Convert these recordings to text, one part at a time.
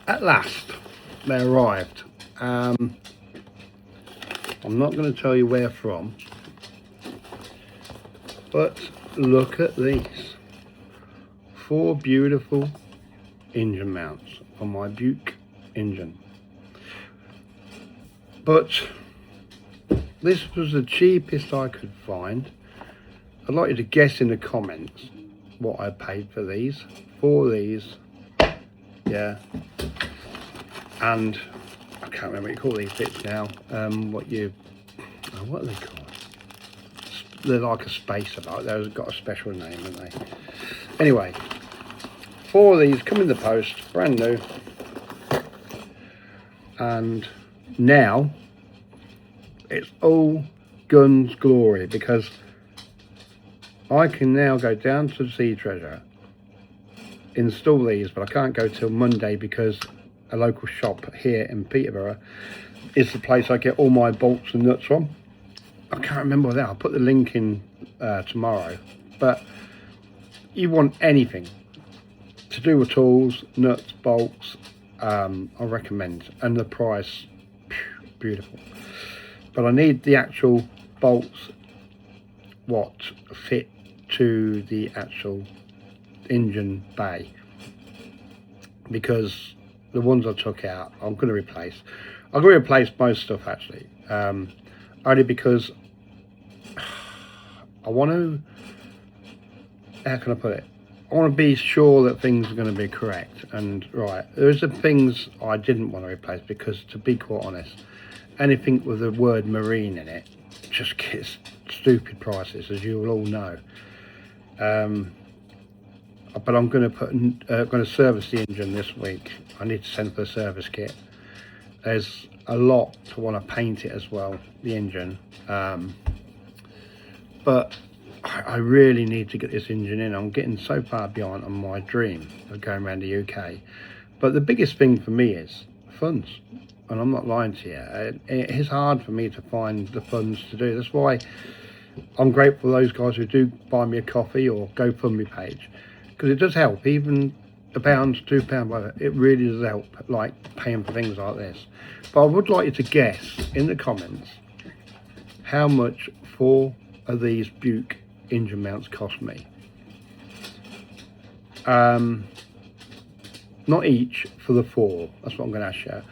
At last, they arrived. I'm not going to tell you where from, but look at these 4 beautiful engine mounts on my Buick engine. But this was the cheapest I could find. I'd like you to guess in the comments what I paid for these. 4 of these, yeah. And I can't remember what you call these bits now. What are they called? They're like a spacer, but they've got a special name, haven't they? Anyway, 4 of these come in the post, brand new. And now it's all guns glory, because I can now go down to Sea Treasure, install these, but I can't go till Monday because a local shop here in Peterborough is the place I get all my bolts and nuts from. I can't remember that. I'll put the link in tomorrow. But you want anything to do with tools, nuts, bolts, I recommend. And the price, beautiful. But I need the actual bolts what fit to the actual engine bay, because the ones I took out I'm going to replace. I'm going to replace most stuff actually, only because I want to, how can I put it, I want to be sure that things are going to be correct and right. There's some things I didn't want to replace because, to be quite honest, anything with the word marine in it just gets stupid prices, as you will all know. But I'm going to service the engine this week. I need to send for a service kit. There's a lot to want to paint it as well, the engine. But I really need to get this engine in. I'm getting so far behind on my dream of going around the UK. But the biggest thing for me is funds. And I'm not lying to you. It is hard for me to find the funds to do. That's why I'm grateful for those guys who do buy me a coffee or GoFundMe page. Because it does help. Even £1, £2, whatever, it really does help, like paying for things like this. But I would like you to guess in the comments how much 4 of these Buick engine mounts cost me. Not each, for the 4. That's what I'm going to ask you.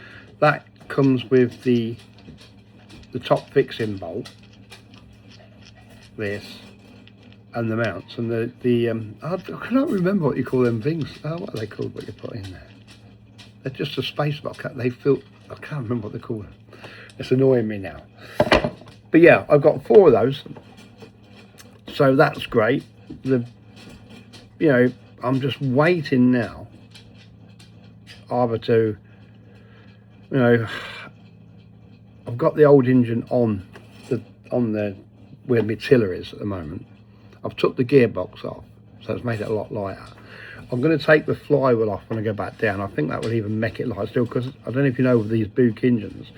That comes with the top fixing bolt, this, and the mounts, and I cannot remember what you call them things. What are they called, what you put in there? They're just a space box. I can't remember what they're called. It's annoying me now. But yeah, I've got 4 of those, so that's great. I'm just waiting now either to, I've got the old engine on the where my tiller is at the moment. I've took the gearbox off, so it's made it a lot lighter. I'm going to take the flywheel off when I go back down. I think that will even make it light still, because I don't know if you know, with these Buick engines,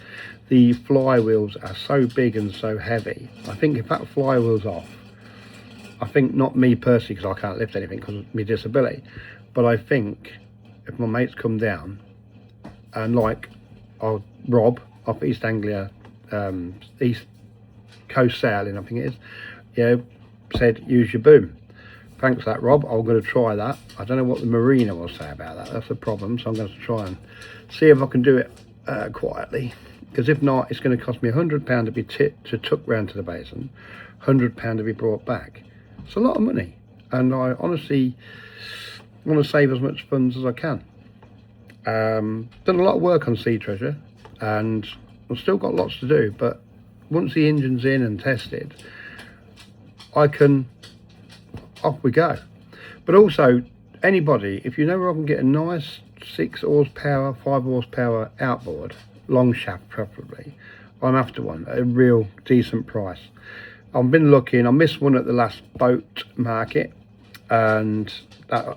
the flywheels are so big and so heavy. I think if that flywheel's off, I think, not me personally because I can't lift anything because of my disability, but I think if my mates come down and, like, Rob off East Anglia, East Coast Sailing, I think it is, said use your boom. Thanks for that, Rob. I'm going to try that. I don't know what the marina will say about that. That's the problem. So I'm going to try and see if I can do it quietly. Because if not, it's going to cost me £100 to be took round to the basin, £100 to be brought back. It's a lot of money, and I honestly want to save as much funds as I can. Done a lot of work on Sea Treasure, and I've still got lots to do. But once the engine's in and tested, off we go. But also, anybody, if you know where I can get a nice 6 horsepower, 5 horsepower outboard, long shaft preferably, I'm after one at a real decent price. I've been looking. I missed one at the last boat market, and that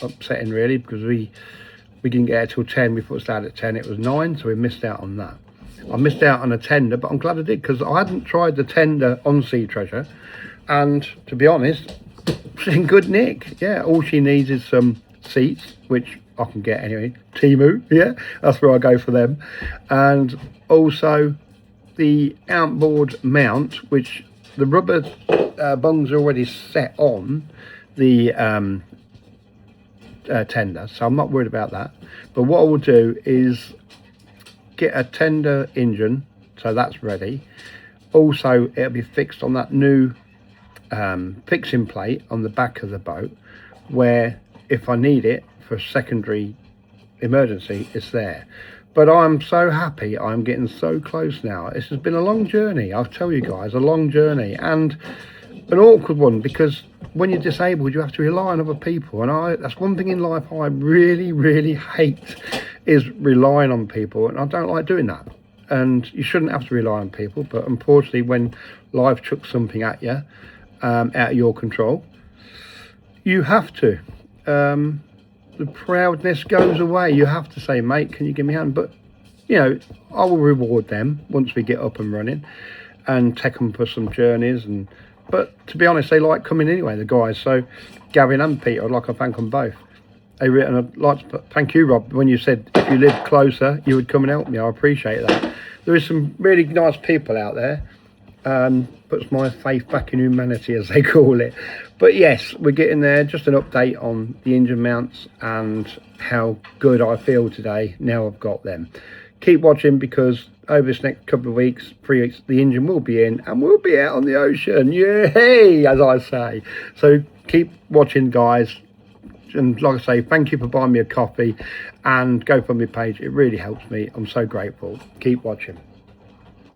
upsetting really, because we didn't get it till 10. We thought it started at 10. It was 9, so we missed out on that. I missed out on a tender, but I'm glad I did, because I hadn't tried the tender on Sea Treasure, and to be honest, it's in good nick. Yeah, all she needs is some seats, which I can get anyway. Temu, yeah, that's where I go for them. And also the outboard mount, which the rubber bungs are already set on the tender, so I'm not worried about that. But what I will do is get a tender engine, so that's ready. Also, it'll be fixed on that new fixing plate on the back of the boat, where if I need it for a secondary emergency, it's there. But I'm so happy, I'm getting so close now. This has been a long journey, I'll tell you guys, a long journey, and an awkward one, because when you're disabled you have to rely on other people, and that's one thing in life I really hate, is relying on people, and I don't like doing that. And you shouldn't have to rely on people, but unfortunately when life chucks something at you out of your control, you have to. The proudness goes away. You have to say, mate, can you give me a hand? But you know, I will reward them once we get up and running and take them for some journeys. But to be honest, they like coming anyway, the guys. So Gavin and Peter, I'd like to thank them both. And I'd like to thank you, Rob, when you said if you lived closer you would come and help me. I appreciate that. There is some really nice people out there, puts my faith back in humanity, as they call it. But yes, we're getting there. Just an update on the engine mounts and how good I feel today now I've got them. Keep watching, because over this next couple of weeks, 3 weeks, the engine will be in and we'll be out on the ocean, yay, as I say. So keep watching, guys. And like I say, thank you for buying me a coffee, and go for my page. It really helps me. I'm so grateful. Keep watching.